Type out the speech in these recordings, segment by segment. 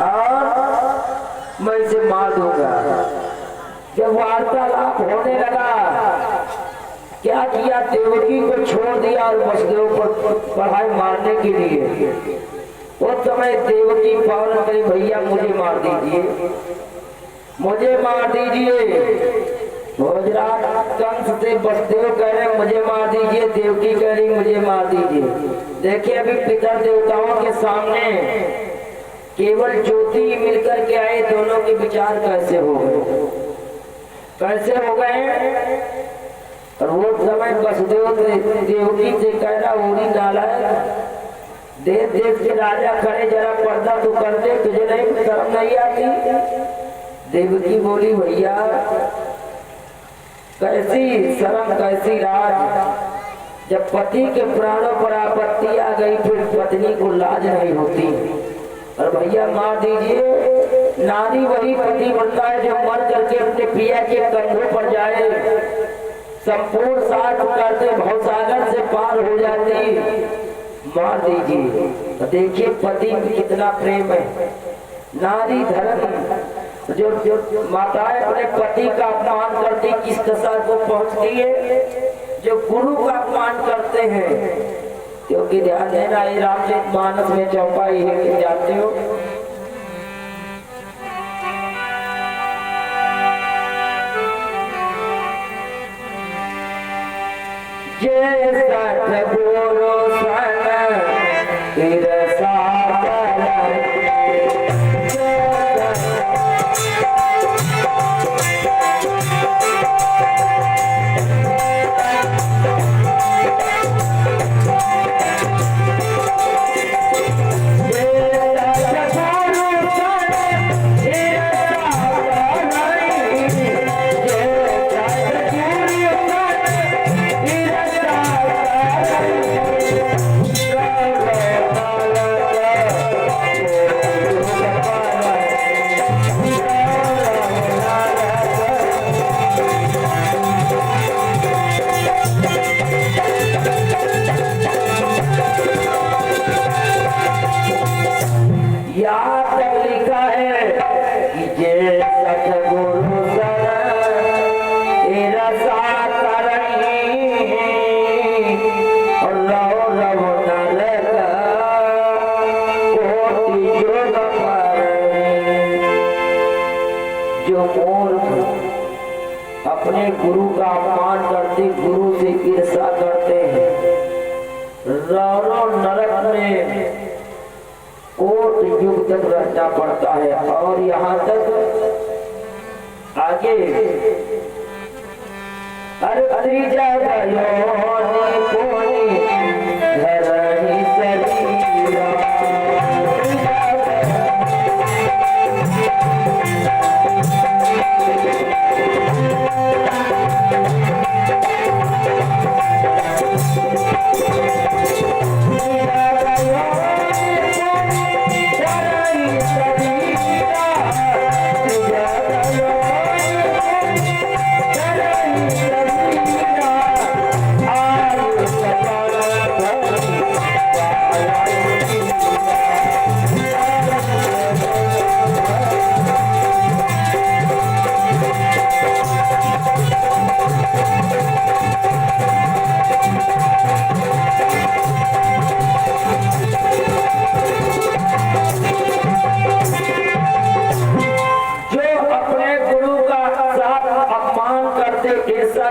और मैं इसे मार दूंगा। जब वार्तालाप होने लगा, क्या किया, देवकी को छोड़ दिया और वसुदेव को पढ़ाई मारने के लिए। उस समय देवकी पावन करी, भैया मुझे मार दीजिए, मुझे मार दीजिए। भोजराज कंस से वसुदेव कह रहे मुझे मार दीजिए, देवकी कह रही मुझे मार दीजिए। देखिए अभी पितर देवताओं के सामने केवल ज्योति मिलकर के आए, दोनों के विचार कैसे हो गए, कैसे हो गए। और वो समय वसुदेव देवकी से कह रहा उड़ी नालायक, देश देश के राजा खड़े, जरा पर्दा तो कर दे, तुझे नहीं शर्म नहीं आती। देवकी बोली भैया कैसी शर्म कैसी लाज, जब पति के प्राणों पर आपत्ति आ गई फिर पत्नी को लाज नहीं होती। और भैया मार दीजिए। नारी वही पति बनता है जो मर करके अपने पिया के कंधों पर जाए, संपूर्ण साथ करते भवसागर से पार हो जाती। मार दीजिए। तो देखिए पति में कितना प्रेम है। नारी धर्म जो माताएं अपने पति का अपमान करती किस दशा को पहुंचती है, जो गुरु का अपमान करते हैं। क्योंकि ध्यान देना, ये रामचरितमानस में चौपाई है कि जानते हो, जे सठ गुरु सन तिरसा अपने गुरु का अपमान करते, गुरु से ईर्ष्या करते हैं, रौरव नरक में कोट युग तक रहना पड़ता है। और यहाँ तक आगे त्रिजा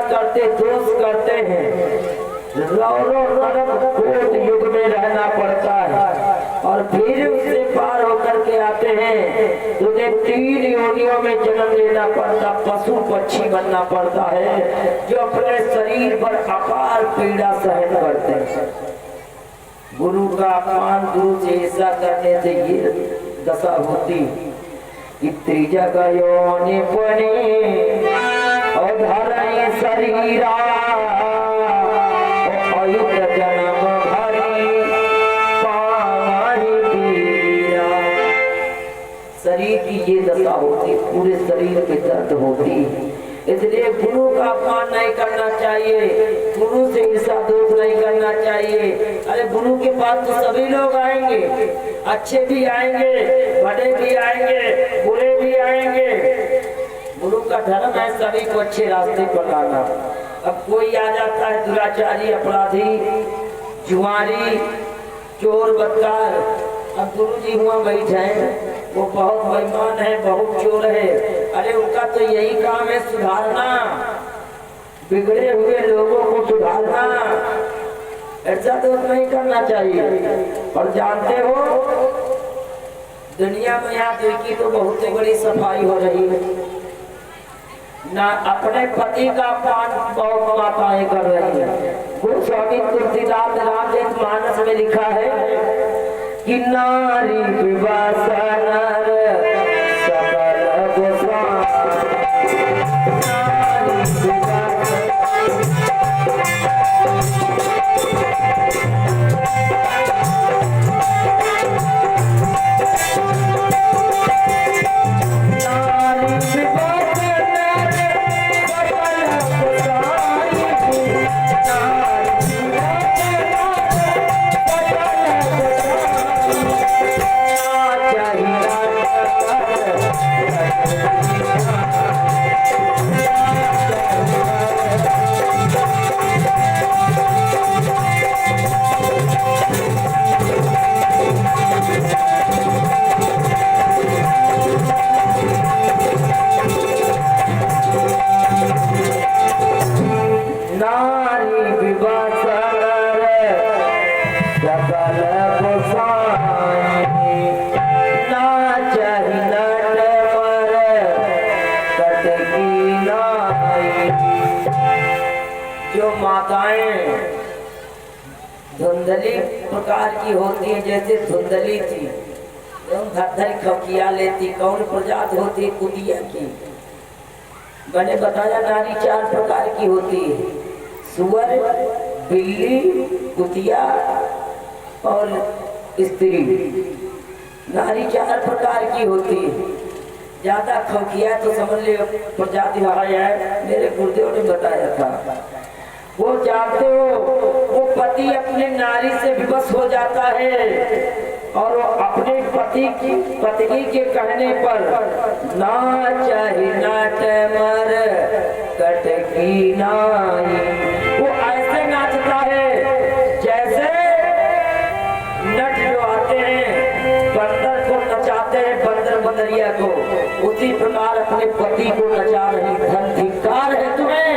करते, दोष करते हैं, रौरव नरक कोट युग में रहना पड़ता है। और फिर उससे पार होकर के आते हैं तो उन्हें 3 योनियों में जन्म लेना पड़ता, पशु पक्षी बनना पड़ता है, जो अपने शरीर पर अपार पीड़ा सहन करते हैं। गुरु का अपमान, गुरु से ऐसा करने से ये दशा होती कि त्रिजा का योनि बने और धरई शरीरा अयुत जन्म भरी पावहि पीरा। शरीर की ये दशा होती, पूरे शरीर में दर्द होती। इसलिए गुरु का अपमान नहीं करना चाहिए, गुरु से ईर्ष्या दोष नहीं करना चाहिए। अरे गुरु के पास तो सभी लोग आएंगे, अच्छे भी आएंगे, बड़े भी आएंगे, बुरे भी आएंगे। गुरु का धर्म है सभी को अच्छे रास्ते पर लाना। अब कोई आ जाता है दुराचारी, अपराधी, जुआरी, चोर, बदकार। अब गुरु जी हुआ बैठे हैं, वो बहुत बेईमान है, बहुत चोर है। अरे उनका तो यही काम है सुधारना, बिगड़े हुए लोगों को सुधारना। ऐसा तो नहीं करना चाहिए। और जानते हो दुनिया में यहाँ देखी तो बहुत बड़ी सफाई हो रही है ना। अपने पति का अपमान बहुत माताएं कर रही है। गोस्वामी तुलसीदास रामचरित मानस में लिखा है कि नारी विवासा नर सकल गोस्वामी, नारी विवासा धुंधली प्रकार की होती है, जैसे धुंधली थी धर खकिया लेती। कौन प्रजात होती? कुतिया की। मैंने बताया नारी 4 प्रकार की होती है, सुअर, बिल्ली, कुतिया और स्त्री। नारी 4 प्रकार की होती है। ज्यादा खौकिया तो समझ ले प्रजाति है, मेरे गुरुदेव ने बताया था। वो जानते हो वो पति अपने नारी से विवश हो जाता है और वो अपने पति की पत्नी के कहने पर ना चाहे नाट मर कटकी नाई, वो ऐसे नाचता है जैसे नट जो आते हैं बंदर को नचाते हैं, बंदर बंदरिया को, उसी प्रकार अपने पति को नचा रही। धन धिक्कार है तुम्हें,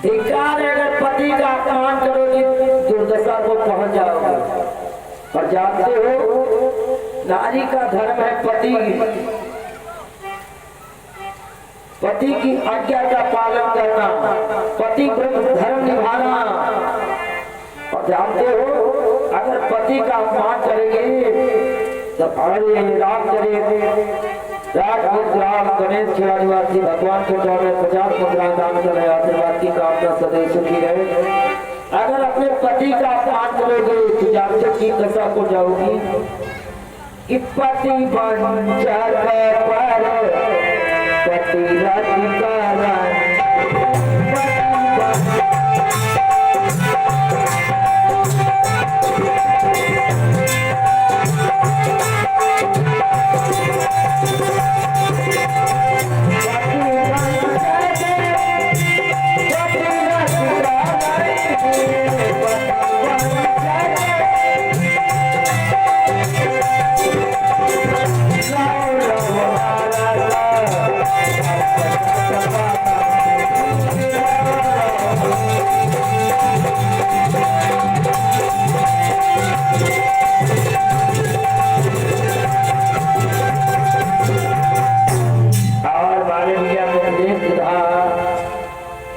धिक्कार है। अगर पति का अपमान करोगे दुर्दशा को पहुंच जाओगे। और जानते हो नारी का धर्म है पति की आज्ञा का पालन करना, पति ब्रह्म धर्म निभाना। और जानते हो अगर पति का अपमान करेंगे तो हरे राम करे राम गणेश खेला निवासी भगवान के चौड़े 50 मुद्रा दान कर रहे, आशीर्वाद की कामना सदैव सुखी रहे। अगर अपने पति का अपमान करोगे तो जानते की दशा को जाओगी कि पति बंचर पर पति राधिकार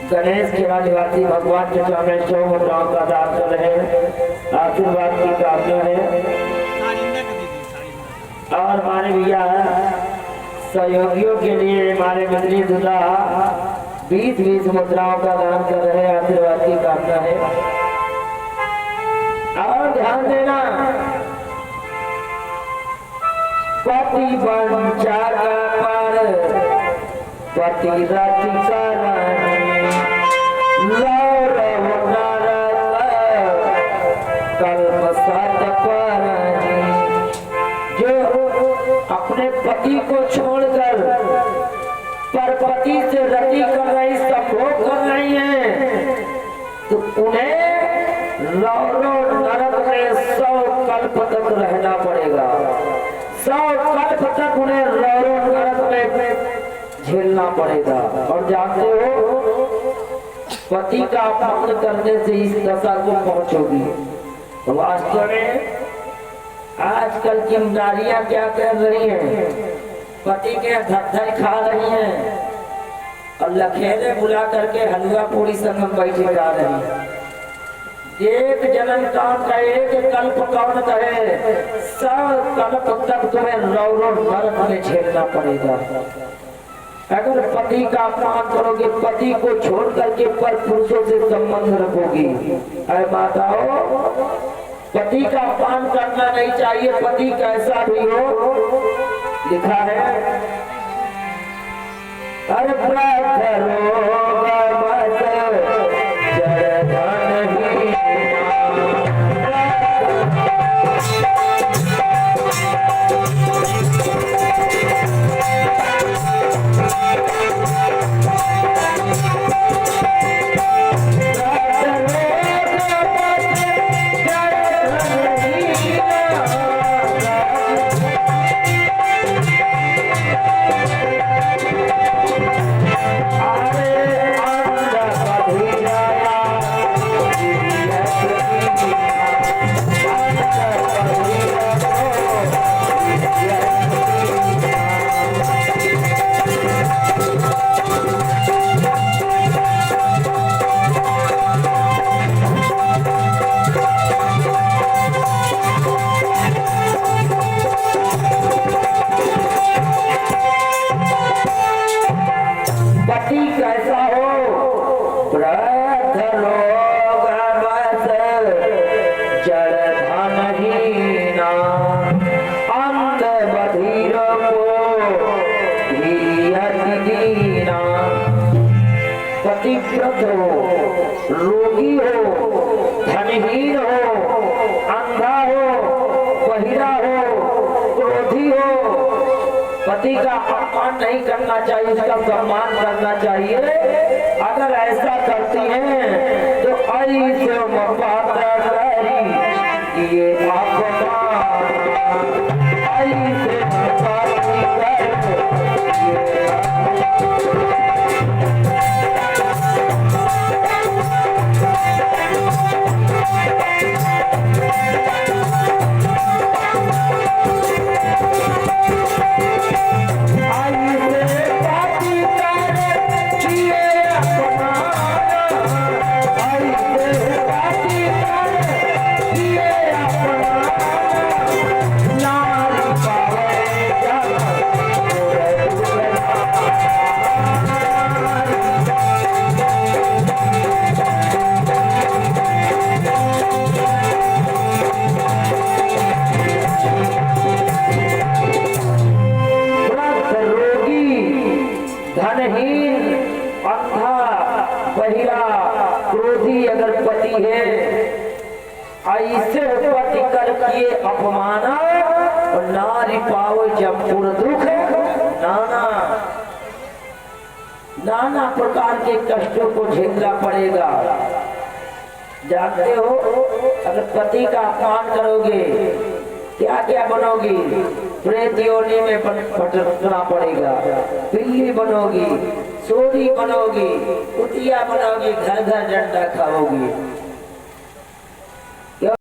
गणेश खेला निवासी भगवान के सामने 100 मुद्राओं का दान कर रहे हैं, आशीर्वाद की कामना है। और हमारे भैया सहयोगियों के लिए हमारे मंत्री दुल्हा 20-20 मुद्राओं का दान कर रहे हैं, आशीर्वाद की कामना है। और ध्यान देना पति बंचार पर पति राधिकार कल्प सत पर अपने पति को छोड़कर परपति से रति कर रही, संभोग कर रही हैं, तो उन्हें रौरो नरक में 100 कल्प तक रहना पड़ेगा। 100 कल्प तक उन्हें रौरो नरक में झेलना पड़ेगा। और जानते हो पति का अपमान करने से इस दशा को पहुंचोगी। वास्तव में आजकल की नारियां क्या कर रही हैं, पति के धक्कर खा रही हैं और लखेरे बुला करके हलवा पूरी संगम बैठे जा रही हैं। एक जन्म कौन कहे, एक कल्प कौन कहे, 100 कल्प तक तुम्हें रौरो नरक में झेलना पड़ेगा। अगर पति का अपमान करोगे, पति को छोड़ करके पर पुरुषों से संबंध रखोगी। अरे माताओं, पति का अपमान करना नहीं चाहिए, पति कैसा भी हो। लिखा है अरे पतिव्रत हो, रोगी हो, धनहीन हो, अंधा हो, बहिरा हो, क्रोधी हो, पति का अपमान नहीं करना चाहिए, उसका सम्मान करना चाहिए। अगर ऐसा करती हैं तो ऐसे ये अपमान ऐसे अगर पति है, ऐसे पति कर किए अपमाना और नारी पाओ जमपुर दुख, नाना प्रकार के कष्टों को झेलना पड़ेगा। जानते हो अगर पति का अपमान करोगे क्या क्या बनोगी, प्रेत योनि में भटकना पड़ेगा, बिल्ली बनोगी, सोरी बनोगी, कुतिया बनोगी, घर घर डंडा खाओगी।